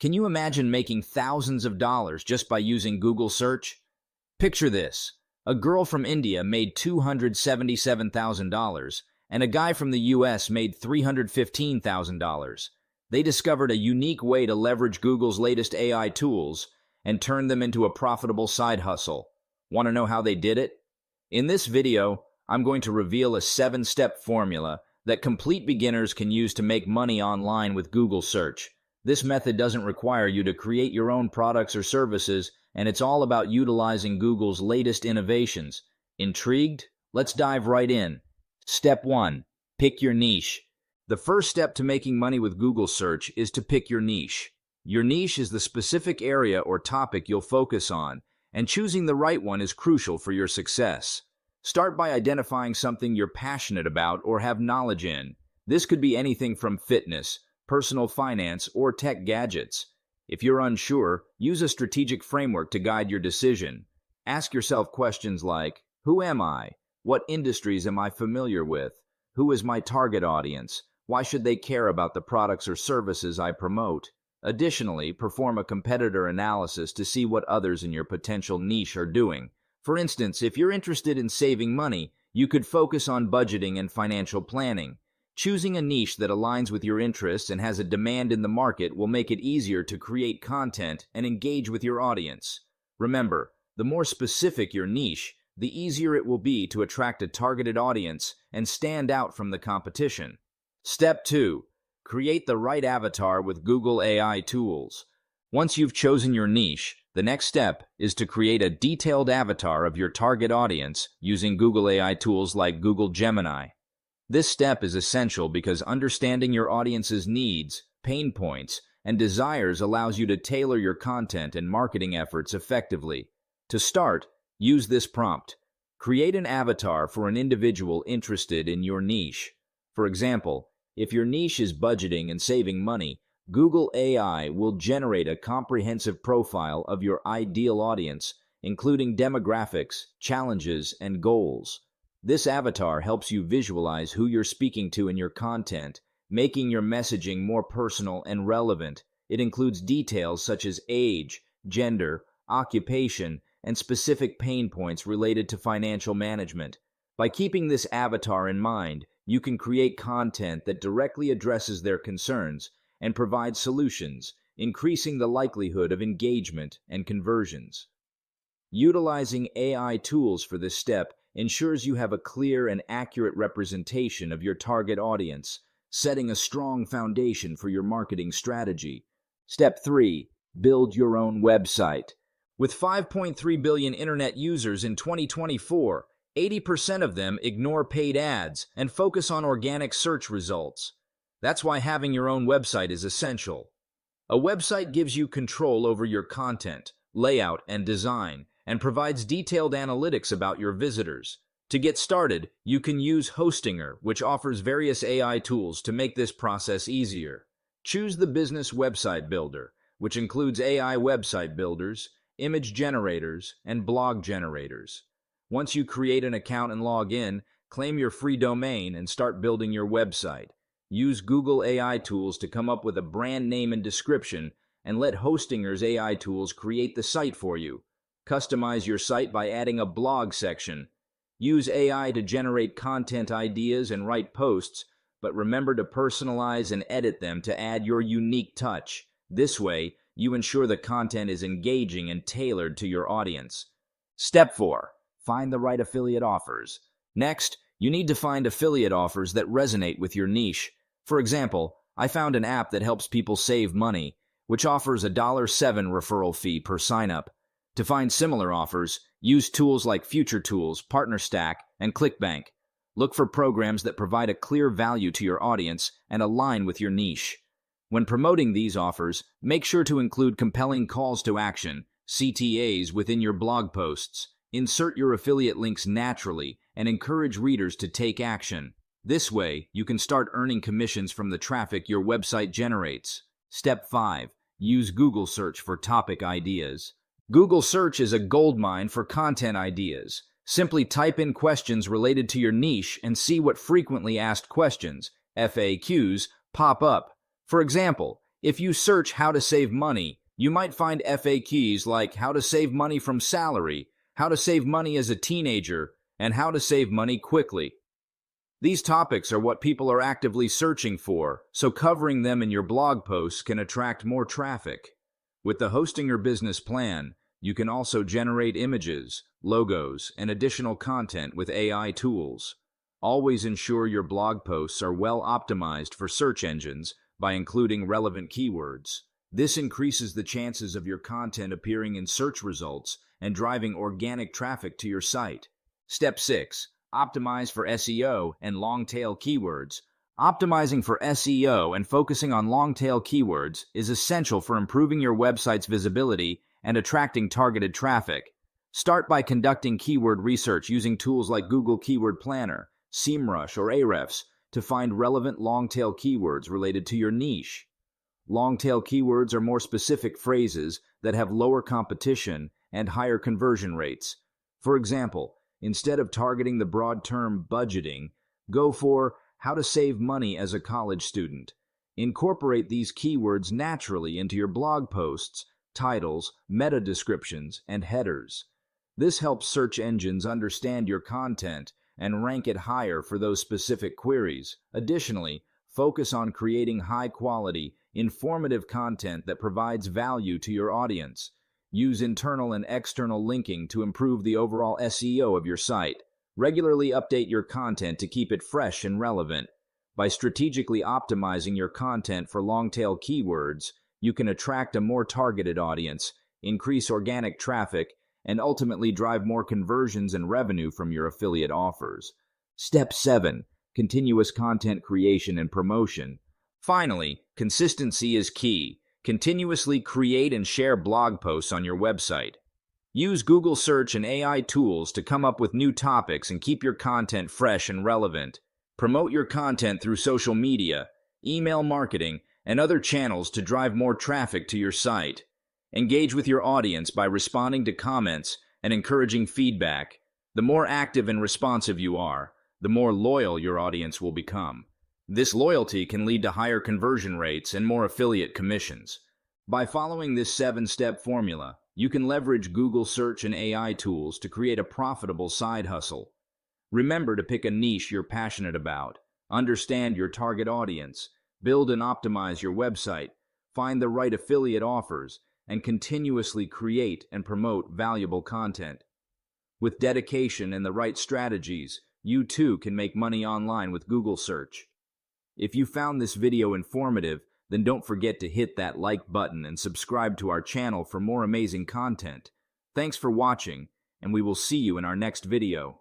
Can you imagine making thousands of dollars just by using Google search? Picture this. A girl from India made $277,000, and a guy from the US made $315,000. They discovered a unique way to leverage Google's latest AI tools and turn them into a profitable side hustle. Want to know how they did it? In this video, I'm going to reveal a 7-step formula that complete beginners can use to make money online with Google search. This method doesn't require you to create your own products or services, and it's all about utilizing Google's latest innovations. Intrigued? Let's dive right in. Step 1. Pick your niche. The first step to making money with Google search is to pick your niche. Your niche is the specific area or topic you'll focus on, and choosing the right one is crucial for your success. Start by identifying something you're passionate about or have knowledge in. This could be anything from fitness, personal finance, or tech gadgets. If you're unsure, use a strategic framework to guide your decision. Ask yourself questions like, who am I? What industries am I familiar with? Who is my target audience? Why should they care about the products or services I promote? Additionally, perform a competitor analysis to see what others in your potential niche are doing. For instance, if you're interested in saving money, you could focus on budgeting and financial planning. Choosing a niche that aligns with your interests and has a demand in the market will make it easier to create content and engage with your audience. Remember, the more specific your niche, the easier it will be to attract a targeted audience and stand out from the competition. Step 2. Create the right avatar with Google AI tools. Once you've chosen your niche, the next step is to create a detailed avatar of your target audience using Google AI tools like Google Gemini. This step is essential because understanding your audience's needs, pain points, and desires allows you to tailor your content and marketing efforts effectively. To start, use this prompt. Create an avatar for an individual interested in your niche. For example, if your niche is budgeting and saving money, Google AI will generate a comprehensive profile of your ideal audience, including demographics, challenges, and goals. This avatar helps you visualize who you're speaking to in your content, making your messaging more personal and relevant. It includes details such as age, gender, occupation, and specific pain points related to financial management. By keeping this avatar in mind, you can create content that directly addresses their concerns and provides solutions, increasing the likelihood of engagement and conversions. Utilizing AI tools for this step ensures you have a clear and accurate representation of your target audience, setting a strong foundation for your marketing strategy. Step 3. Build your own website. With 5.3 billion internet users in 2024, 80% of them ignore paid ads and focus on organic search results. That's why having your own website is essential. A website gives you control over your content, layout, and design, and provides detailed analytics about your visitors. To get started, you can use Hostinger, which offers various AI tools to make this process easier. Choose the Business Website Builder, which includes AI website builders, image generators, and blog generators. Once you create an account and log in, claim your free domain and start building your website. Use Google AI tools to come up with a brand name and description, and let Hostinger's AI tools create the site for you. Customize your site by adding a blog section. Use AI to generate content ideas and write posts, but remember to personalize and edit them to add your unique touch. This way, you ensure the content is engaging and tailored to your audience. Step 4. Find the right affiliate offers. Next, you need to find affiliate offers that resonate with your niche. For example, I found an app that helps people save money, which offers a $7 referral fee per sign-up. To find similar offers, use tools like Future Tools, PartnerStack, and ClickBank. Look for programs that provide a clear value to your audience and align with your niche. When promoting these offers, make sure to include compelling calls to action, CTAs, within your blog posts. Insert your affiliate links naturally and encourage readers to take action. This way, you can start earning commissions from the traffic your website generates. Step 5. Use Google Search for topic ideas. Google Search is a goldmine for content ideas. Simply type in questions related to your niche and see what frequently asked questions, FAQs, pop up. For example, If you search how to save money, you might find FAQs like how to save money from salary, how to save money as a teenager, and how to save money quickly. These topics are what people are actively searching for, so covering them in your blog posts can attract more traffic. With the Hosting Your Business plan, you can also generate images, logos, and additional content with AI tools. Always ensure your blog posts are well optimized for search engines by including relevant keywords. This increases the chances of your content appearing in search results and driving organic traffic to your site. Step 6. Optimize for SEO and long-tail keywords. Optimizing for SEO and focusing on long-tail keywords is essential for improving your website's visibility and attracting targeted traffic. Start by conducting keyword research using tools like Google Keyword Planner, SEMrush, or Ahrefs to find relevant long-tail keywords related to your niche. Long-tail keywords are more specific phrases that have lower competition and higher conversion rates. For example, instead of targeting the broad term budgeting, go for how to save money as a college student. Incorporate these keywords naturally into your blog posts, titles, meta descriptions, and headers. This helps search engines understand your content and rank it higher for those specific queries. Additionally, focus on creating high-quality, informative content that provides value to your audience. Use internal and external linking to improve the overall SEO of your site. Regularly update your content to keep it fresh and relevant. By strategically optimizing your content for long-tail keywords, you can attract a more targeted audience, increase organic traffic, and ultimately drive more conversions and revenue from your affiliate offers. Step 7. Continuous content creation and promotion. Finally, consistency is key. Continuously create and share blog posts on your website. Use Google Search and AI tools to come up with new topics and keep your content fresh and relevant. Promote your content through social media, email marketing, and other channels to drive more traffic to your site. Engage with your audience by responding to comments and encouraging feedback. The more active and responsive you are, the more loyal your audience will become. This loyalty can lead to higher conversion rates and more affiliate commissions. By following this 7-step formula, you can leverage Google Search and AI tools to create a profitable side hustle. Remember to pick a niche you're passionate about, understand your target audience, build and optimize your website, find the right affiliate offers, and continuously create and promote valuable content. With dedication and the right strategies, you too can make money online with Google Search. If you found this video informative, then don't forget to hit that like button and subscribe to our channel for more amazing content. Thanks for watching, and we will see you in our next video.